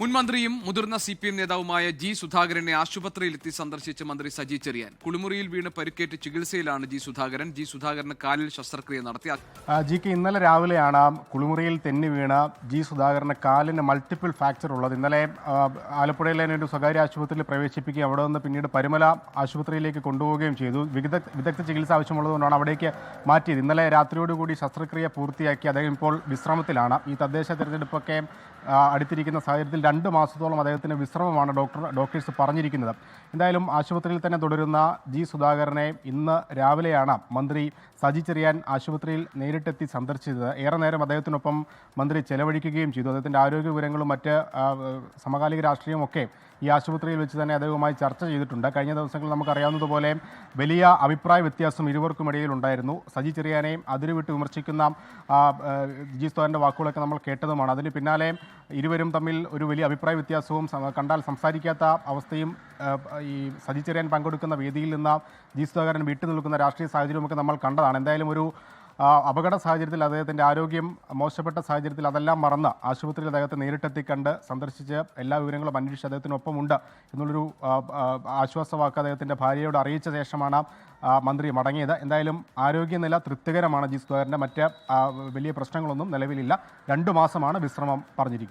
മുൻമന്ത്രിയും മുതിർന്ന CPM നേതാവുമായ G സുധാകരനെ ആശുപത്രിയിലെത്തി സന്ദർശിച്ച മന്ത്രി സജി ചെറിയാൻ. കുളിമുറിയിൽ വീണ് പരിക്കേറ്റ് ചികിത്സയിലാണ് ജി സുധാകരന് കാലിൽ ശസ്ത്രക്രിയ നടത്തി. ജിക്ക് ഇന്നലെ രാവിലെയാണ് കുളിമുറിയിൽ തെന്നി വീണ ജി സുധാകരന് കാലിന് മൾട്ടിപ്പിൾ ഫ്രാക്ചർ ഉള്ളത്. ഇന്നലെ ആലപ്പുഴയിലെ ഒരു സ്വകാര്യ ആശുപത്രിയിൽ പ്രവേശിപ്പിക്കുകയും അവിടെ നിന്ന് പിന്നീട് പരുമല ആശുപത്രിയിലേക്ക് കൊണ്ടുപോവുകയും ചെയ്തു. വിദഗ്ധ ചികിത്സ ആവശ്യമുള്ളതുകൊണ്ടാണ് അവിടേക്ക് മാറ്റിയത്. ഇന്നലെ രാത്രിയോടുകൂടി ശസ്ത്രക്രിയ പൂർത്തിയാക്കി അദ്ദേഹം ഇപ്പോൾ വിശ്രമത്തിലാണ്. ഈ തദ്ദേശ തെരഞ്ഞെടുപ്പൊക്കെ അടുത്തിരിക്കുന്ന സാഹചര്യത്തിൽ 2 മാസത്തോളം അദ്ദേഹത്തിന് വിശ്രമമാണ് ഡോക്ടേഴ്സ് പറഞ്ഞിരിക്കുന്നത്. എന്തായാലും ആശുപത്രിയിൽ തന്നെ തുടരുന്ന ജി സുധാകരനെ ഇന്ന് രാവിലെയാണ് മന്ത്രി സജി ചെറിയാൻ ആശുപത്രിയിൽ നേരിട്ടെത്തി സന്ദർശിച്ചത്. ഏറെ നേരം അദ്ദേഹത്തിനൊപ്പം മന്ത്രി ചെലവഴിക്കുകയും ചെയ്തു. അദ്ദേഹത്തിൻ്റെ ആരോഗ്യ വിവരങ്ങളും മറ്റ് സമകാലിക രാഷ്ട്രീയവും ഈ ആശുപത്രിയിൽ വെച്ച് തന്നെ അദ്ദേഹവുമായി ചർച്ച ചെയ്തിട്ടുണ്ട്. കഴിഞ്ഞ ദിവസങ്ങളിൽ നമുക്കറിയാവുന്നതുപോലെ വലിയ അഭിപ്രായ വ്യത്യാസം ഇരുവർക്കുമിടയിൽ ഉണ്ടായിരുന്നു. സജി ചെറിയാനെയും അതിരുവിട്ട് വിമർശിക്കുന്ന ജി സുധാകരൻ്റെ വാക്കുകളൊക്കെ നമ്മൾ കേട്ടതുമാണ്. അതിന് പിന്നാലെ ഇരുവരും തമ്മിൽ ഒരു വലിയ അഭിപ്രായ വ്യത്യാസവും കണ്ടാൽ സംസാരിക്കാത്ത അവസ്ഥയും ഈ സജി ചെറിയാൻ പങ്കെടുക്കുന്ന വേദിയിൽ നിന്ന് ജി സുധാകരൻ വിട്ടു നിൽക്കുന്ന രാഷ്ട്രീയ സാഹചര്യമൊക്കെ നമ്മൾ കണ്ടതാണ്. എന്തായാലും ഒരു അപകട സാഹചര്യത്തിൽ അദ്ദേഹത്തിൻ്റെ ആരോഗ്യം മോശപ്പെട്ട സാഹചര്യത്തിൽ അതെല്ലാം മറന്ന് ആശുപത്രിയിൽ അദ്ദേഹത്തെ നേരിട്ടെത്തി കണ്ട് സന്ദർശിച്ച് എല്ലാ വിവരങ്ങളും അന്വേഷിച്ച് അദ്ദേഹത്തിനൊപ്പമുണ്ട് എന്നുള്ളൊരു ആശ്വാസവാക്ക് അദ്ദേഹത്തിൻ്റെ ഭാര്യയോട് അറിയിച്ച ശേഷമാണ് മന്ത്രി മടങ്ങിയത്. എന്തായാലും ആരോഗ്യനില തൃപ്തികരമാണ് ജി സുധാകരൻ്റെ. മറ്റ് വലിയ പ്രശ്നങ്ങളൊന്നും നിലവിലില്ല. 2 മാസമാണ് വിശ്രമം പറഞ്ഞിരിക്കുന്നത്.